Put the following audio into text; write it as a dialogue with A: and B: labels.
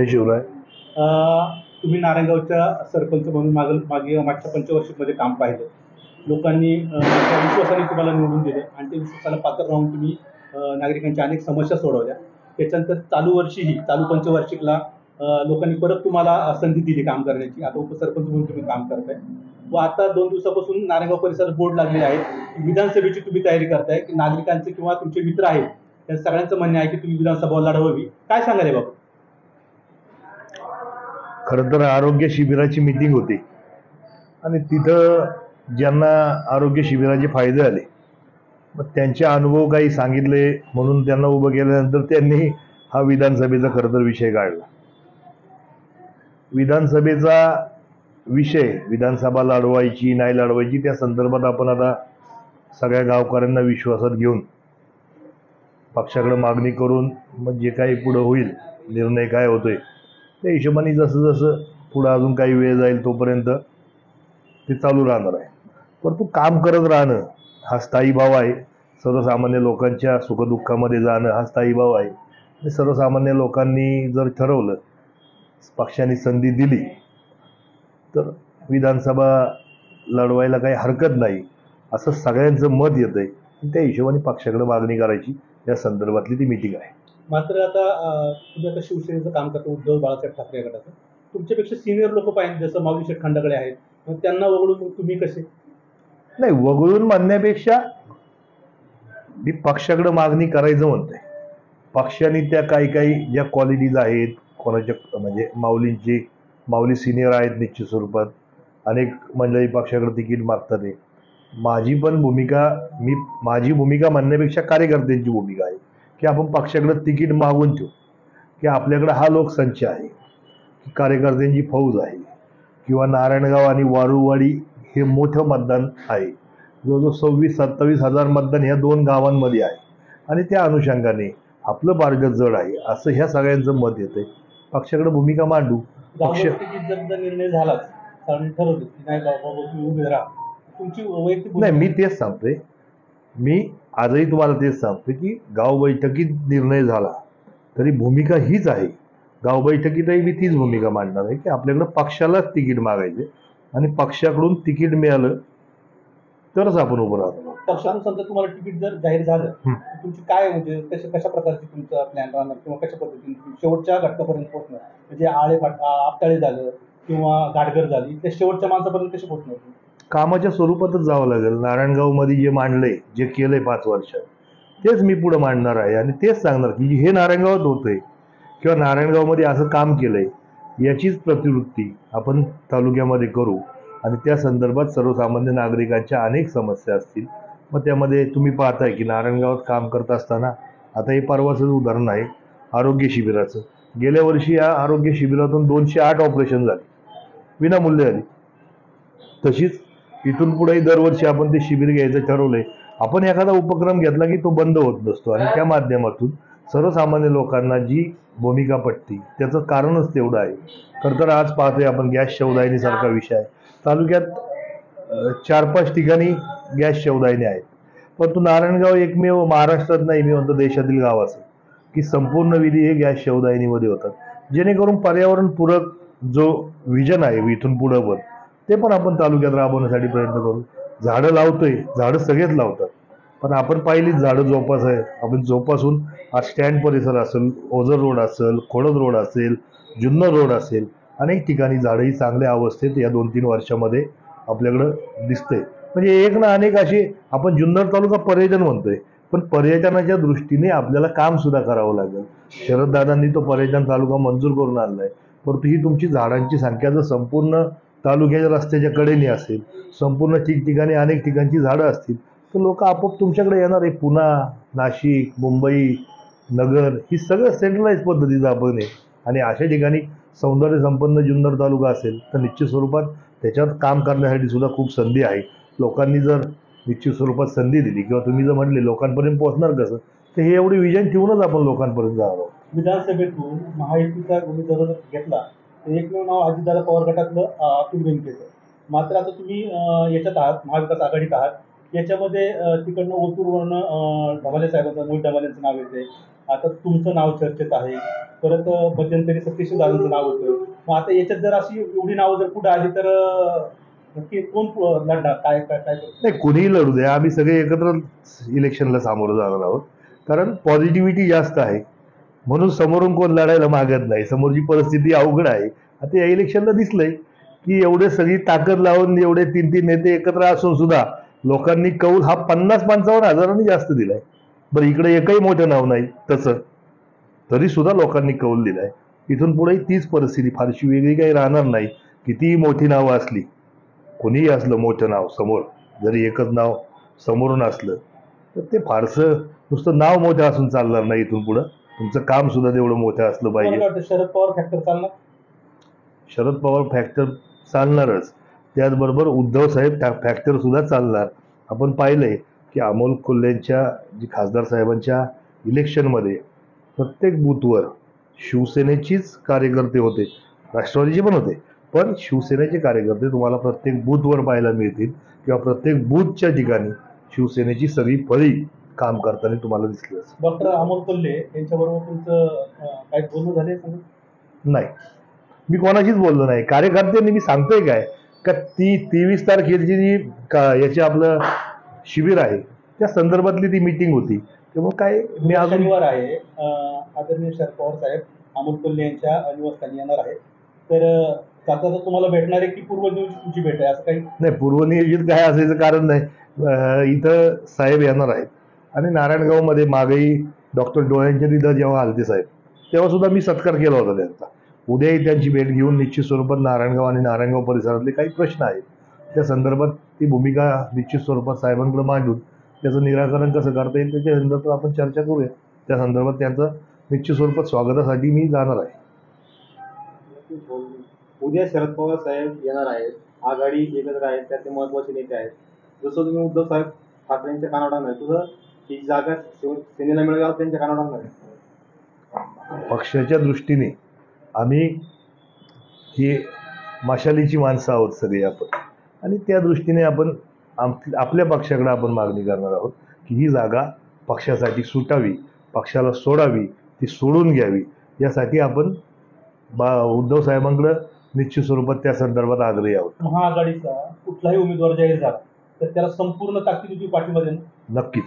A: जय शिवराय.
B: तुम्ही नारायणगावच्या सरपंच म्हणून मागच्या पंचवार्षिकमध्ये काम पाहिलं. लोकांनी त्या विश्वासाने तुम्हाला निवडून दिलं आणि त्या विश्वासाला पात्र राहून तुम्ही नागरिकांच्या अनेक समस्या सोडवल्या. त्याच्यानंतर चालू पंचवार्षिकला लोकांनी परत तुम्हाला संधी दिली काम करण्याची. आता उपसरपंच म्हणून तुम्ही काम करताय व आता 2 दिवसापासून नारायणगाव परिसरात बोर्ड लागलेले आहेत. विधानसभेची तुम्ही तयारी करताय की नागरिकांचे किंवा तुमचे मित्र आहेत त्या सगळ्यांचं म्हणणं आहे की तुम्ही विधानसभा लढवावी. काय सांगाल हे बाबा?
A: खरं तर आरोग्य शिबिराची मीटिंग होती आणि तिथं ज्यांना आरोग्य शिबिराचे फायदे आले मग त्यांचे अनुभव काही सांगितले म्हणून त्यांना उभं केल्यानंतर त्यांनी हा विधानसभेचा खरं तर विषय काढला. विधानसभेचा विषय विधानसभा लढवायची नाही लढवायची त्या संदर्भात आपण आता सगळ्या गावकऱ्यांना विश्वासात घेऊन पक्षाकडे मागणी करून मग जे काही पुढं होईल निर्णय काय होतोय त्या हिशोबाने जसं जसं पुढं अजून काही वेळ जाईल तोपर्यंत ते चालू राहणार आहे. परंतु काम करत राहणं हा स्थायी भाव आहे. सर्वसामान्य लोकांच्या सुखदुःखामध्ये जाणं हा स्थायी भाव आहे. आणि सर्वसामान्य लोकांनी जर ठरवलं पक्षाने संधी दिली तर विधानसभा लढवायला काही हरकत नाही असं सगळ्यांचं मत येतं आहे. त्या हिशोबाने पक्षाकडे मागणी करायची या संदर्भातली ती मीटिंग आहे.
B: मात्र आता तुम्ही आता शिवसेनेचं काम करता उद्धव बाळासाहेब ठाकरे गटाचं. तुमच्यापेक्षा सिनियर लोक पाहिजे जसं माऊली शेठ खंडागळे आहेत मग त्यांना वगळून तुम्ही कसे?
A: नाही वगळून म्हणण्यापेक्षा मी पक्षाकडे मागणी करायचं म्हणतोय. पक्षाने त्या काही ज्या क्वालिटीज आहेत कोणाच्या म्हणजे माऊली सिनियर आहेत निश्चित स्वरूपात. अनेक मंडळी पक्षाकडे तिकीट मागतात आहे. माझी भूमिका म्हणण्यापेक्षा कार्यकर्त्यांची भूमिका आहे की आपण पक्षाकडे तिकीट मागून ठेवू की आपल्याकडे हा लोकसंच आहे की कार्यकर्त्यांची फौज आहे किंवा नारायणगाव आणि वारुवाडी हे मोठं मतदान आहे. जवळजवळ 26-27 हजार मतदान ह्या 2 गावांमध्ये आहे आणि त्या अनुषंगाने आपलं बार्ग जड आहे असं ह्या सगळ्यांचं मत येतंय. पक्षाकडे भूमिका मांडू.
B: पक्ष जर निर्णय झालाच ठरवलं की नाही बाबा तुम्ही उभे राहा तुमची वैयक्तिक
A: नाही मी तेच सांगतोय. मी आजही तुम्हाला तेच सांगतोय की गाव बैठकीत निर्णय झाला तरी भूमिका हीच आहे. गाव बैठकीतही मी तीच भूमिका मांडणार आहे की आपल्याकडे पक्षालाच तिकीट मागायचे आणि पक्षाकडून तिकीट मिळालं तरच आपण उभं राहतो.
B: पक्षातून समजा तुम्हाला तिकीट जर जाहीर झालं तुमची काय म्हणजे कशा प्रकारची तुमचा प्लॅन राहणार किंवा कशा पद्धतीने शेवटच्या घटकापर्यंत पोहोचणार म्हणजे आपटाळे झालं किंवा गाडगर झाली त्या शेवटच्या माणसापर्यंत कसे पोहोचणार?
A: कामाच्या स्वरूपातच जावं लागेल. नारायणगावमध्ये जे मांडलंय जे केलंय 5 वर्षात तेच मी पुढे मांडणार आहे आणि तेच सांगणार की हे नारायणगावात होतंय किंवा नारायणगावमध्ये असं काम केलंय याचीच प्रतिवृत्ती आपण तालुक्यामध्ये करू आणि त्या संदर्भात सर्वसामान्य नागरिकांच्या अनेक समस्या असतील. मग त्यामध्ये तुम्ही पाहताय की नारायणगावात काम करत असताना आता हे परवाचं उदाहरण आहे आरोग्य शिबिराचं. गेल्या वर्षी या आरोग्य शिबिरातून 208 ऑपरेशन झाली विनामूल्य झाली. तशीच इथून पुढेही दरवर्षी आपण ते शिबिर घ्यायचं ठरवलंय. आपण एखादा उपक्रम घेतला की तो बंद होत नसतो आणि त्या माध्यमातून सर्वसामान्य लोकांना जी भूमिका पटते त्याचं कारणच तेवढं आहे. खरं तर आज पाहतोय आपण गॅस शवदाहिनी सारखा विषय आहे. तालुक्यात 4-5 ठिकाणी गॅस शवदाहिनी आहेत परंतु नारायणगाव एकमेव महाराष्ट्रात नाही मी म्हणतो देशातील गाव असं की संपूर्ण विधी हे गॅस शवदाहिनीमध्ये होतात. जेणेकरून पर्यावरणपूरक जो विजन आहे इथून पुढं पण ते पण आपण तालुक्यात राबवण्यासाठी प्रयत्न करू. झाडं लावतोय झाडं सगळेच लावतात पण आपण पाहिलीच झाडं जोपासाय आपण जोपासून आज स्टँड परिसर असेल ओझर रोड असेल खोडद रोड असेल जुन्नर रोड असेल अनेक ठिकाणी झाडंही चांगल्या अवस्थेत या 2-3 वर्षामध्ये आपल्याकडं दिसतंय. म्हणजे एक ना अनेक अशी आपण जुन्नर तालुका पर्यटन म्हणतोय पण पर्यटनाच्या दृष्टीने आपल्याला काम सुद्धा करावं लागेल. शरददादांनी तो पर्यटन तालुका मंजूर करून आणलाय परंतु ही तुमची झाडांची संख्या जर संपूर्ण तालुक्याच्या रस्त्याच्या कडेने असेल संपूर्ण ठिकठिकाणी अनेक ठिकाणची झाडं असतील तर लोक आपोआप तुमच्याकडे येणार आहे. पुणा नाशिक मुंबई नगर ही सगळं सेंट्रलाइज पद्धतीचं आपण आहे आणि अशा ठिकाणी सौंदर्य संपन्न जुन्नर तालुका असेल तर निश्चित स्वरूपात त्याच्यावर काम करण्यासाठी सुद्धा खूप संधी आहे. लोकांनी जर निश्चित स्वरूपात संधी दिली किंवा तुम्ही जर म्हटले लोकांपर्यंत पोहोचणार कसं तर हे एवढी विजन ठेवूनच आपण लोकांपर्यंत जावं.
B: विधानसभेतून महायुतीचा उमेदवार घेतला तर एकमेव नाव अजितदादा पवार गटातलं अतुल बेनकेचं. मात्र आता तुम्ही याच्यात आहात महाविकास आघाडीत आहात याच्यामध्ये तिकडनं ओतूरवरनं ढमाले साहेबांचं मोहित ढमालेंचं नाव येते. आता तुमचं नाव चर्चेत आहे. परत मध्यंतरी सतीश दादांचं नाव होतं. मग आता याच्यात जर अशी एवढी नावं जर पुढे आली तर नक्की कोण लढणार? काय काय काय करणार?
A: नाही, कुणीही लढू द्या, आम्ही सगळे एकत्र इलेक्शनला सामोरं जाणार आहोत. कारण पॉझिटिव्हिटी जास्त आहे, म्हणून समोरून कोण लढायला मागत नाही. समोरची परिस्थिती अवघड आहे. आता या इलेक्शनला दिसलंय की एवढे सगळी ताकद लावून एवढे 3-3 नेते एकत्र असून सुद्धा लोकांनी कौल हा 50-55 हजारांनी जास्त दिलाय. बरं, इकडे एकही मोठं नाव नाही तसं, तरी सुद्धा लोकांनी कौल दिलाय. इथून पुढे तीच परिस्थिती, फारशी वेगळी काही राहणार नाही. कितीही मोठी नावं असली, कोणीही असलं मोठं नाव समोर, जरी एकच नाव समोरून असलं तर ते फारसं नुसतं नाव मोठं असून चालणार नाही. इथून पुढं तुमचं काम सुद्धा तेवढं मोठं असलं
B: तुम्हाला
A: पाहिजे.
B: काय वाटतं, शरद पवार फॅक्टर चालणार?
A: शरद पवार फॅक्टर चालणारच, त्याचबरोबर उद्धव साहेब फॅक्टर सुद्धा चालणार. आपण पाहिलंय की अमोल कोल्हेंच्या जी खासदार साहेबांच्या इलेक्शनमध्ये प्रत्येक बूथवर शिवसेनेचीच कार्यकर्ते होते, राष्ट्रवादीचे पण होते, पण शिवसेनेचे कार्यकर्ते तुम्हाला प्रत्येक बूथवर पाहायला मिळतील, किंवा प्रत्येक बूथच्या ठिकाणी शिवसेनेची सगळी फळी काम करताना तुम्हाला दिसली असेल.
B: डॉक्टर अमोल कोल्हे यांच्याबरोबर तुमचं काही बोलणं झाले?
A: नाही, मी कोणाशीच बोललो नाही. कार्यकर्त्यांनी, मी सांगतोय काय, का ती 23 तारखेची जी याची आपलं शिबिर आहे त्या संदर्भातली ती मीटिंग होती. त्यामुळे काय मी अजून
B: शनिवार आहे. आदरणीय शरद पवार साहेब अमोल कोल्हे यांच्या निवासस्थानी येणार आहे. तर जाता तुम्हाला भेटणार आहे की पूर्वनियोजित तुमची भेट आहे, असं काही?
A: नाही, पूर्वनियोजित काय असायचं कारण नाही. इथं साहेब येणार आहेत आणि नारायणगावमध्ये मागेही डॉक्टर डोळ्यांच्या तिथं जेव्हा आलते साहेब, तेव्हा सुद्धा मी सत्कार केला होता त्यांचा. उद्याही त्यांची भेट घेऊन निश्चित स्वरूपात नारायणगाव आणि नारायणगाव परिसरातले काही प्रश्न आहेत त्या संदर्भात ती भूमिका निश्चित स्वरूपात साहेबांकडे मांडून त्याचं निराकरण कसं करता येईल त्याच्या संदर्भात आपण चर्चा करूया. त्या संदर्भात त्यांचं निश्चित स्वरूपात स्वागतासाठी मी जाणार आहे.
C: उद्या शरद पवार साहेब येणार आहेत, आघाडी एकत्र आहेत, त्याचे महत्वाचे नेते आहेत. जसं तुम्ही उद्धव साहेब ठाकरेंच्या कानावर नाही, तुझं ही जागा सेनेला मिळाली, त्यांच्या कानावर नाही.
A: पक्षाच्या दृष्टीने आम्ही ही मशालीची माणसं आहोत सगळे आपण, आणि त्या दृष्टीने आपण आपल्या पक्षाकडे आपण मागणी करणार आहोत की ही जागा पक्षासाठी सुटावी, पक्षाला सोडावी, ती सोडून घ्यावी. यासाठी आपण उद्धव साहेबांकडे निश्चित स्वरूपात त्या संदर्भात आग्रही आहोत.
B: महाआघाडीचा कुठलाही उमेदवार जाहीर झाला तर त्याला संपूर्ण ताकदीची पाठिंबा देणं?
A: नक्कीच.